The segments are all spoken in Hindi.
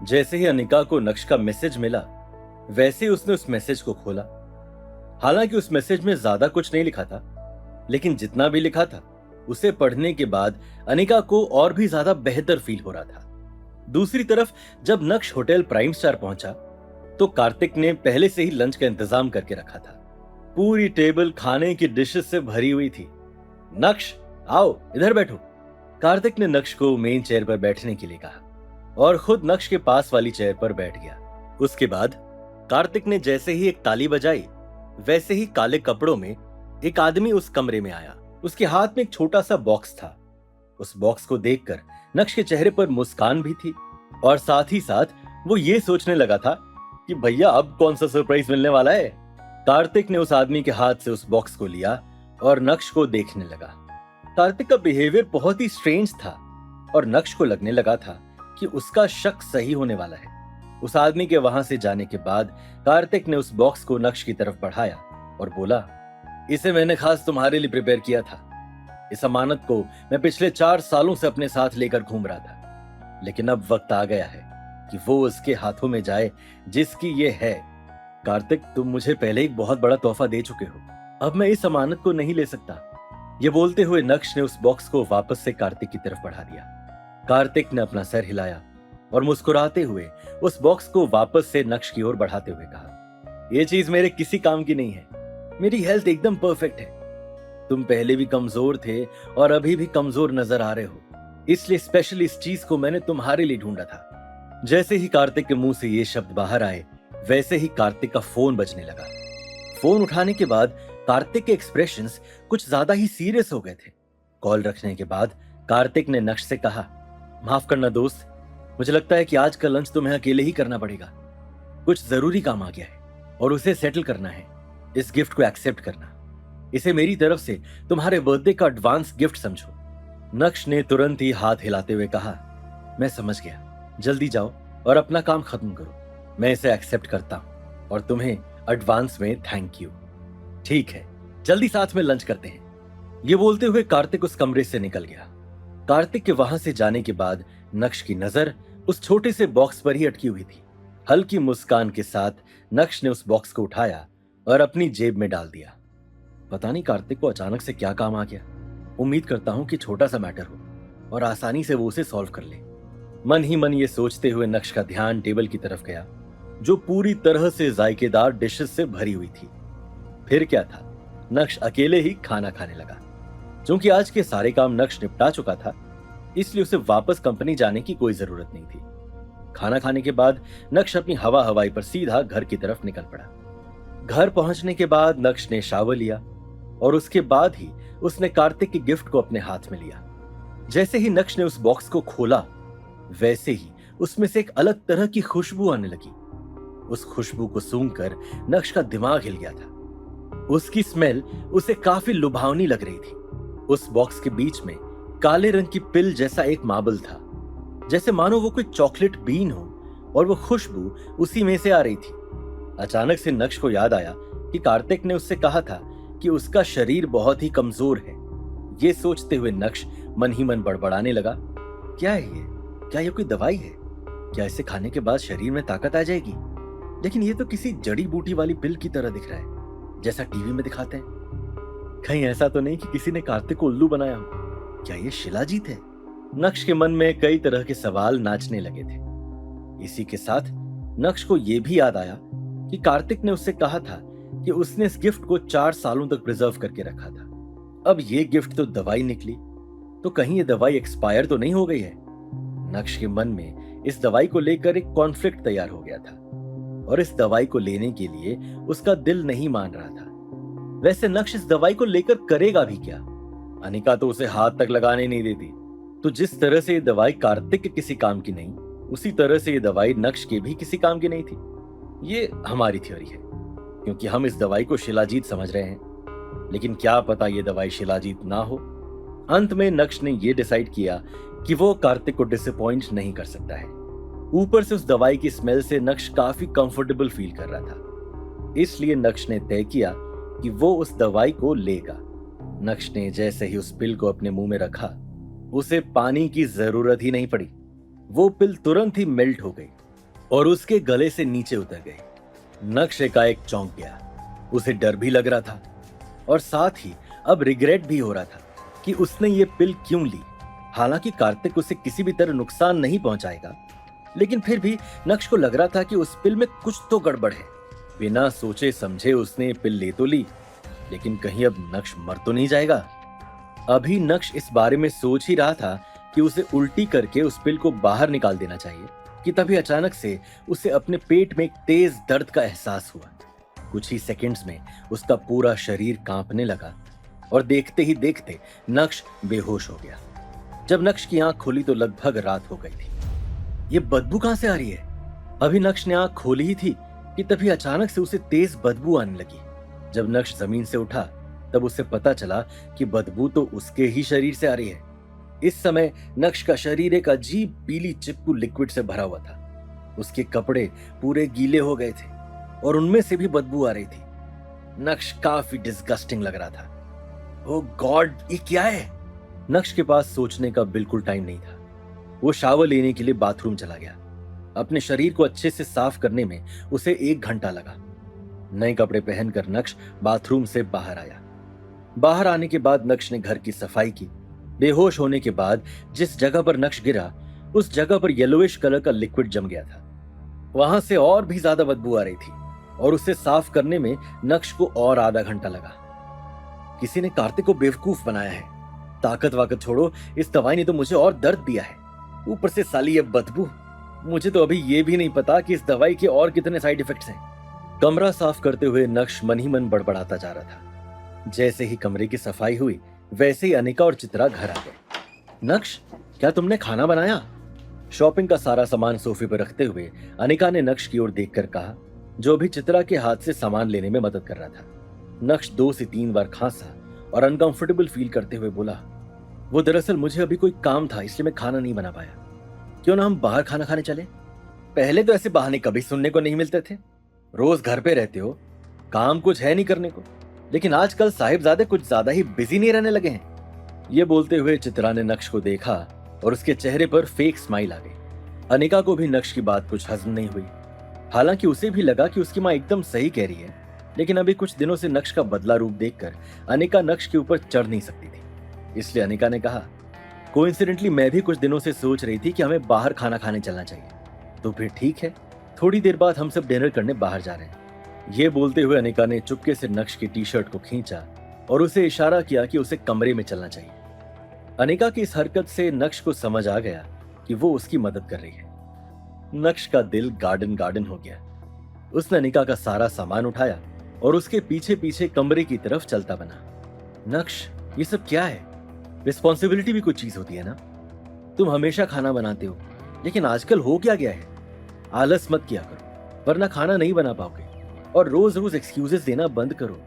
जैसे ही अनिका को नक्श का मैसेज मिला, वैसे ही उसने उस मैसेज को खोला। हालांकि उस मैसेज में ज्यादा कुछ नहीं लिखा था, लेकिन जितना भी लिखा था उसे पढ़ने के बाद अनिका को और भी ज्यादा बेहतर फील हो रहा था। दूसरी तरफ जब नक्श होटल प्राइम स्टार पहुंचा तो कार्तिक ने पहले से ही लंच का इंतजाम करके रखा था। पूरी टेबल खाने की डिशेस से भरी हुई थी। नक्श, आओ इधर बैठो। कार्तिक ने नक्श को मेन चेयर पर बैठने के लिए कहा और खुद नक्श के पास वाली चेयर पर बैठ गया। उसके बाद कार्तिक ने जैसे ही एक ताली बजाई, वैसे ही काले कपड़ों में एक आदमी उस कमरे में आया। उसके हाथ में एक छोटा सा बॉक्स था। उस बॉक्स को देखकर नक्श के चेहरे पर मुस्कान भी थी और साथ ही साथ वो ये सोचने लगा था कि भैया अब कौन सा सरप्राइज मिलने वाला है। कार्तिक ने उस आदमी के हाथ से उस बॉक्स को लिया और नक्श को देखने लगा। कार्तिक का बिहेवियर बहुत ही स्ट्रेंज था और नक्श को लगने लगा था कि उसका शक सही होने वाला है। उस आदमी के वहां से जाने के बाद कार्तिक ने उस बॉक्स को नक्श की तरफ बढ़ाया और बोला, इसे मैंने खास तुम्हारे लिए प्रिपेयर किया था। इस अमानत को मैं पिछले 4 सालों से अपने साथ लेकर घूम रहा था, लेकिन अब वक्त आ गया है कि वो उसके हाथों में जाए जिसकी ये है। कार्तिक, तुम मुझे पहले एक बहुत बड़ा तोहफा दे चुके हो, अब मैं इस अमानत को नहीं ले सकता। ये बोलते हुए नक्श ने उस बॉक्स को वापस से कार्तिक की तरफ बढ़ा दिया। कार्तिक ने अपना सर हिलाया और मुस्कुराते हुए उस बॉक्स को वापस से नक्श की ओर बढ़ाते हुए कहा, यह चीज मेरे किसी काम की नहीं है। मेरी हेल्थ एकदम परफेक्ट है। तुम पहले भी कमजोर थे और अभी भी कमजोर नजर आ रहे हो, इसलिए स्पेशली इस चीज को मैंने तुम्हारे लिए ढूंढा था। जैसे ही कार्तिक के मुंह से ये शब्द बाहर आए, वैसे ही कार्तिक का फोन बजने लगा। फोन उठाने के बाद कार्तिक के एक्सप्रेशंस कुछ ज्यादा ही सीरियस हो गए थे। कॉल रखने के बाद कार्तिक ने नक्श से कहा, माफ करना दोस्त, मुझे लगता है कि आज का लंच तुम्हें अकेले ही करना पड़ेगा। कुछ जरूरी काम आ गया है और उसे सेटल करना है। इस गिफ्ट को एक्सेप्ट करना। इसे मेरी तरफ से तुम्हारे बर्थडे का एडवांस गिफ्ट समझो। नक्श ने तुरंत ही हाथ हिलाते हुए कहा, मैं समझ गया, जल्दी जाओ और अपना काम खत्म करो। मैं इसे एक्सेप्ट करता हूं और तुम्हें एडवांस में थैंक यू। ठीक है, जल्दी साथ में लंच करते हैं। ये बोलते हुए कार्तिक उस कमरे से निकल गया। कार्तिक के वहां से जाने के बाद नक्श की नजर उस छोटे से बॉक्स पर ही अटकी हुई थी। हल्की मुस्कान के साथ नक्श ने उस बॉक्स को उठाया और अपनी जेब में डाल दिया। पता नहीं कार्तिक को अचानक से क्या काम आ गया। उम्मीद करता हूं कि छोटा सा मैटर हो और आसानी से वो उसे सॉल्व कर ले। मन ही मन ये सोचते हुए नक्श का ध्यान टेबल की तरफ गया, जो पूरी तरह से जायकेदार डिशेस से भरी हुई थी। फिर क्या था, नक्श अकेले ही खाना खाने लगा। क्योंकि आज के सारे काम नक्श निपटा चुका था, इसलिए उसे वापस कंपनी जाने की कोई जरूरत नहीं थी। खाना खाने के बाद नक्श अपनी हवा हवाई पर सीधा घर की तरफ निकल पड़ा। घर पहुंचने के बाद नक्श ने शावर लिया और उसके बाद ही उसने कार्तिक के गिफ्ट को अपने हाथ में लिया। जैसे ही नक्श ने उस बॉक्स को खोला, वैसे ही उसमें से एक अलग तरह की खुशबू आने लगी। उस खुशबू को सूंघकर नक्श का दिमाग हिल गया था। उसकी स्मेल उसे काफी लुभावनी लग रही थी। उस बॉक्स के बीच में काले रंग की पिल जैसा एक मार्बल था, जैसे मानो वो कोई चॉकलेट बीन हो और वो खुशबू उसी में से आ रही थी। अचानक से नक्श को याद आया कि कार्तिक ने उससे कहा था कि उसका शरीर बहुत ही कमजोर है। ये सोचते हुए नक्श मन ही मन बड़बड़ाने लगा, क्या है ये? क्या ये कोई दवाई है? क्या इसे खाने के बाद शरीर में ताकत आ जाएगी? लेकिन ये तो किसी जड़ी बूटी वाली पिल की तरह दिख रहा है, जैसा टीवी में दिखाते हैं। कहीं ऐसा तो नहीं कि किसी ने कार्तिक को उल्लू बनाया हो? क्या ये शिलाजीत है? नक्श के मन में कई तरह के सवाल नाचने लगे थे। इसी के साथ नक्श को यह भी याद आया कि कार्तिक ने उससे कहा था कि उसने इस गिफ्ट को 4 सालों तक प्रिजर्व करके रखा था। अब ये गिफ्ट तो दवाई निकली, तो कहीं ये दवाई एक्सपायर तो नहीं हो गई है? नक्श के मन में इस दवाई को लेकर एक कॉन्फ्लिक्ट तैयार हो गया था और इस दवाई को लेने के लिए उसका दिल नहीं मान रहा था। वैसे नक्श इस दवाई को लेकर करेगा भी क्या? अनिका तो उसे हाथ तक लगाने नहीं देती। तो जिस तरह से ये दवाई कार्तिक के किसी काम की नहीं, उसी तरह से ये दवाई नक्श के भी किसी काम की नहीं थी। ये हमारी थ्योरी है, क्योंकि हम इस दवाई को शिलाजीत समझ रहे हैं, लेकिन क्या पता ये दवाई शिलाजीत ना हो। अंत में नक्श ने यह डिसाइड किया कि वो कार्तिक को डिसअपॉइंट नहीं कर सकता है। ऊपर से उस दवाई की स्मेल से नक्श काफी कंफर्टेबल फील कर रहा था, इसलिए नक्श ने तय किया कि वो उस दवाई को लेगा। नक्श ने जैसे ही उस पिल को अपने मुंह में रखा, उसे पानी की जरूरत ही नहीं पड़ी। वो पिल तुरंत ही मेल्ट हो गई और उसके गले से नीचे उतर गई। नक्श एकाएक चौंक गया। उसे डर भी लग रहा था और साथ ही अब रिग्रेट भी हो रहा था कि उसने ये पिल क्यों ली। हालांकि कार्तिक उसे किसी भी तरह नुकसान नहीं पहुंचाएगा, लेकिन फिर भी नक्श को लग रहा था कि उस पिल में कुछ तो गड़बड़ है। बिना सोचे समझे उसने पिल ले तो ली, लेकिन कहीं अब नक्श मर तो नहीं जाएगा। अभी नक्श इस बारे में सोच ही रहा था कि उसे उल्टी करके उस पिल को बाहर निकाल देना चाहिए कि तभी अचानक से उसे अपने पेट में एक तेज दर्द का एहसास हुआ। कुछ ही सेकंड्स में उसका पूरा शरीर कांपने लगा और देखते ही देखते नक्श बेहोश हो गया। जब नक्श की आंख खोली तो लगभग रात हो गई थी। ये बदबू कहां से आ रही है? अभी नक्श ने आंख खोली ही थी कि तभी अचानक से उसे तेज बदबू आने लगी। जब नक्श जमीन से उठा तब उसे पता चला कि बदबू तो उसके ही शरीर से आ रही है। इस समय नक्श का शरीर एक अजीब पीली चिपकू लिक्विड से भरा हुआ था। उसके कपड़े पूरे गीले हो गए थे और उनमें से भी बदबू आ रही थी। नक्श काफी डिस्गस्टिंग लग रहा था। ओह गॉड, ये क्या है? नक्श के पास सोचने का बिल्कुल टाइम नहीं था। वो शावर लेने के लिए बाथरूम चला गया। अपने शरीर को अच्छे से साफ करने में उसे 1 घंटा लगा। नए कपड़े पहनकर नक्श बाथरूम से बाहर आया। बाहर आने के बाद नक्श ने घर की सफाई की। बेहोश होने के बाद जिस जगह पर नक्श गिरा उस जगह पर येलोइश कलर का लिक्विड जम गया था। वहां से और भी ज्यादा बदबू आ रही थी और उसे साफ करने में नक्श को और आधा घंटा लगा। किसी ने कार्तिक को बेवकूफ बनाया है। ताकत वाकत छोड़ो, इस दवाई ने तो मुझे और दर्द दिया है, ऊपर से साली ये बदबू। मुझे तो अभी ये भी नहीं पता कि इस दवाई के और कितने साइड इफेक्ट्स हैं। कमरा साफ करते हुए नक्श मन ही मन बड़बड़ाता जा रहा था। जैसे ही कमरे की सफाई हुई वैसे ही अनिका और चित्रा घर आ गए। नक्श, क्या तुमने खाना बनाया? शॉपिंग का सारा सामान सोफे पर रखते हुए अनिका ने नक्श की ओर देखकर कहा, जो भी चित्रा के हाथ से सामान लेने में मदद कर रहा था। नक्श 2 से 3 बार खांसा और अनकंफर्टेबल फील करते हुए बोला, वो दरअसल मुझे अभी कोई काम था इसलिए मैं खाना नहीं बना पाया। क्यों ना हम बाहर खाना खाने चले? पहले तो ऐसे बहाने कभी सुनने को नहीं मिलते थे। रोज घर पे रहते हो, काम कुछ है नहीं करने को, लेकिन आजकल साहिबजादे कुछ ज्यादा ही बिजी नहीं रहने लगे हैं। ये बोलते हुए चित्रा ने नक्श को देखा और उसके चेहरे पर फेक स्माइल आ गई। अनिका को भी नक्श की बात कुछ हजम नहीं हुई। हालांकि उसे भी लगा कि उसकी माँ एकदम सही कह रही है, लेकिन अभी कुछ दिनों से नक्श का बदला रूप देखकर अनिका नक्श के ऊपर चढ़ नहीं सकती थी। इसलिए अनिका ने कहा, कोइंसिडेंटली मैं भी कुछ दिनों से सोच रही थी कि हमें बाहर खाना खाने चलना चाहिए। तो फिर ठीक है, थोड़ी देर बाद हम सब डिनर करने बाहर जा रहे हैं। ये बोलते हुए अनिका ने चुपके से नक्श की टी शर्ट को खींचा और उसे इशारा किया कि उसे कमरे में चलना चाहिए। अनिका की इस हरकत से नक्श को समझ आ गया कि वो उसकी मदद कर रही है। नक्श का दिल गार्डन गार्डन हो गया। उसने अनिका का सारा सामान उठाया और उसके पीछे पीछे कमरे की तरफ चलता बना। नक्श, ये सब क्या है? रिस्पॉन्सिबिलिटी भी कुछ चीज होती है ना? तुम हमेशा खाना बनाते हो, लेकिन आजकल हो क्या गया है? आलस मत किया करो, वरना खाना नहीं बना पाओगे, और रोज रोज एक्सक्यूजेस देना बंद करो।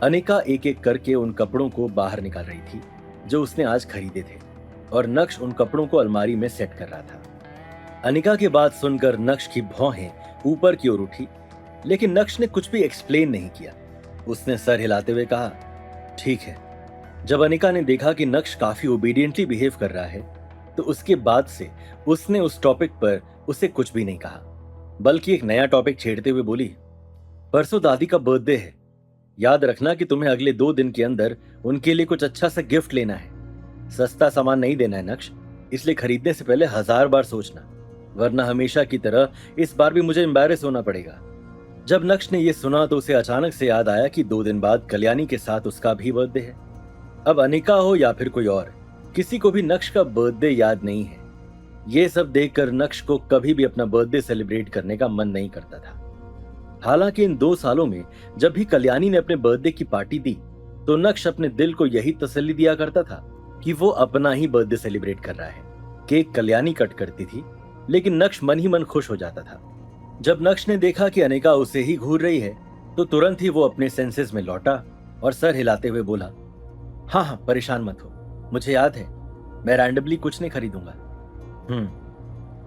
अनिका एक एक करके उन कपड़ों को बाहर निकाल रही थी जो उसने आज खरीदे थे, और नक्श उन कपड़ों को अलमारी में सेट कर रहा था। अनिका की बात सुनकर नक्श की भौहें ऊपर की ओर उठी, लेकिन नक्श ने कुछ भी एक्सप्लेन नहीं किया। उसने सर हिलाते हुए कहा, ठीक है। जब अनिका ने देखा कि नक्श काफी ओबीडियंटली बिहेव कर रहा है, तो उसके बाद से उसने उस टॉपिक पर उसे कुछ भी नहीं कहा, बल्कि एक नया टॉपिक छेड़ते हुए बोली, परसों दादी का बर्थडे है। याद रखना कि तुम्हें अगले 2 दिन के अंदर उनके लिए कुछ अच्छा सा गिफ्ट लेना है। सस्ता सामान नहीं देना है नक्श, इसलिए खरीदने से पहले 1000 बार सोचना, वरना हमेशा की तरह इस बार भी मुझे एम्बैरेस होना पड़ेगा। जब नक्श ने यह सुना तो उसे अचानक से याद आया कि 2 दिन बाद कल्याणी के साथ उसका भी बर्थडे है। अब अनिका हो या फिर कोई और, किसी को भी नक्श का बर्थडे याद नहीं है। ये सब देखकर नक्श को कभी भी अपना बर्थडे सेलिब्रेट करने का मन नहीं करता था। हालांकि इन 2 सालों में जब भी कल्याणी ने अपने बर्थडे की पार्टी दी, तो नक्श अपने दिल को यही तसल्ली दिया करता था कि वो अपना ही बर्थडे सेलिब्रेट कर रहा है। केक कल्याणी कट करती थी, लेकिन नक्श मन ही मन खुश हो जाता था। जब नक्श ने देखा कि अनिका उसे ही घूर रही है, तो तुरंत ही वो अपने सेंसेस में लौटा और सर हिलाते हुए बोला, हाँ हाँ, परेशान मत हो, मुझे याद है, मैं रैंडमली कुछ नहीं खरीदूंगा।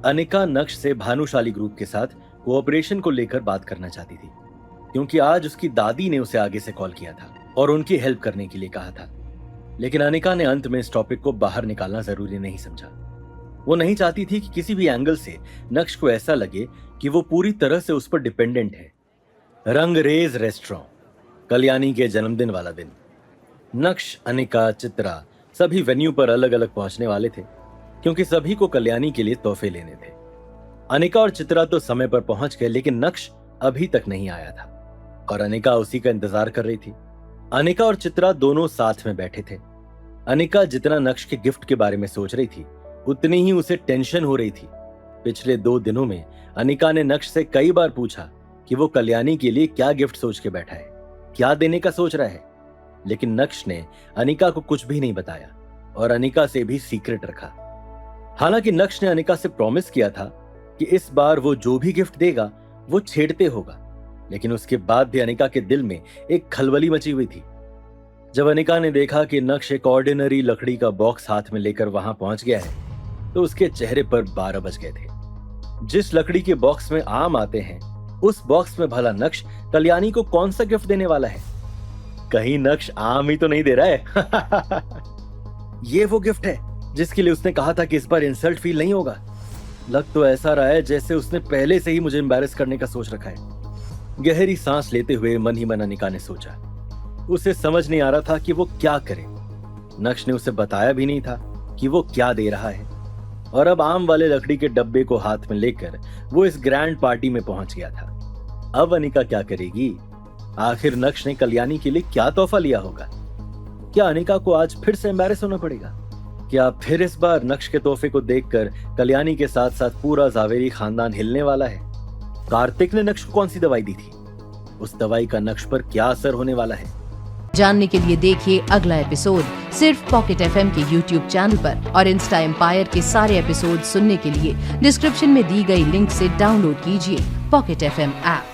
अनिका नक्श से भानुशाली ग्रुप के साथ कोऑपरेशन को लेकर बात करना चाहती थी, क्योंकि आज उसकी दादी ने उसे आगे से कॉल किया था और उनकी हेल्प करने के लिए कहा था। लेकिन अनिका ने अंत में इस टॉपिक को बाहर निकालना जरूरी नहीं समझा। वो नहीं चाहती थी कि किसी भी एंगल से नक्श को ऐसा लगे कि वो पूरी तरह से उस पर डिपेंडेंट है। रंगरेज रेस्टोरेंट, कल्याणी के जन्मदिन वाला दिन। नक्श, अनिका, चित्रा सभी वेन्यू पर अलग अलग पहुंचने वाले थे, क्योंकि सभी को कल्याणी के लिए तोहफे लेने थे। अनिका और चित्रा तो समय पर पहुंच गए, लेकिन नक्श अभी तक नहीं आया था और अनिका उसी का इंतजार कर रही थी। अनिका और चित्रा दोनों साथ में बैठे थे। अनिका जितना नक्श के गिफ्ट के बारे में सोच रही थी, उतनी ही उसे टेंशन हो रही थी। पिछले 2 दिनों में अनिका ने नक्श से कई बार पूछा कि वो कल्याणी के लिए क्या गिफ्ट सोच के बैठा है, क्या देने का सोच रहा है, लेकिन नक्श ने अनिका को कुछ भी नहीं बताया और अनिका से भी सीक्रेट रखा। हालांकि नक्श ने अनिका से प्रॉमिस किया था कि इस बार वो जो भी गिफ्ट देगा वो छेड़ते होगा, लेकिन उसके बाद भी अनिका के दिल में एक खलबली मची हुई थी। जब अनिका ने देखा कि नक्श एक ऑर्डिनरी लकड़ी का बॉक्स हाथ में लेकर वहां पहुंच गया है, तो उसके चेहरे पर 12 बज गए थे। जिस लकड़ी के बॉक्स में आम आते हैं, उस बॉक्स में भला नक्श कल्याणी को कौन सा गिफ्ट देने वाला है? कहीं नक्श आम ही तो नहीं दे रहा है? ये वो गिफ्ट है जिसके लिए उसने कहा था कि इस बार इंसल्ट फील नहीं होगा। लग तो ऐसा रहा है जैसे उसने पहले से ही मुझे एम्बैरेस करने का सोच रखा है। गहरी सांस लेते हुए मन ही मन अनिका ने सोचा। उसे समझ नहीं आ रहा था कि वो क्या करे। नक्श ने उसे बताया भी नहीं था कि वो क्या दे रहा है, और अब आम वाले लकड़ी के डब्बे को हाथ में लेकर वो इस ग्रैंड पार्टी में पहुंच गया था। अब अनिका क्या करेगी? आखिर नक्श ने कल्याणी के लिए क्या तोहफा लिया होगा? क्या अनिका को आज फिर से एम्बैरेस होना पड़ेगा? क्या फिर इस बार नक्श के तोहफे को देखकर कल्याणी के साथ साथ पूरा जावेरी खानदान हिलने वाला है? कार्तिक ने नक्श को कौन सी दवाई दी थी? उस दवाई का नक्श पर क्या असर होने वाला है? जानने के लिए देखिए अगला एपिसोड सिर्फ पॉकेट एफएम के यूट्यूब चैनल पर, और इंस्टा एम्पायर के सारे एपिसोड सुनने के लिए डिस्क्रिप्शन में दी गई लिंक से डाउनलोड कीजिए पॉकेट एफएम ऐप।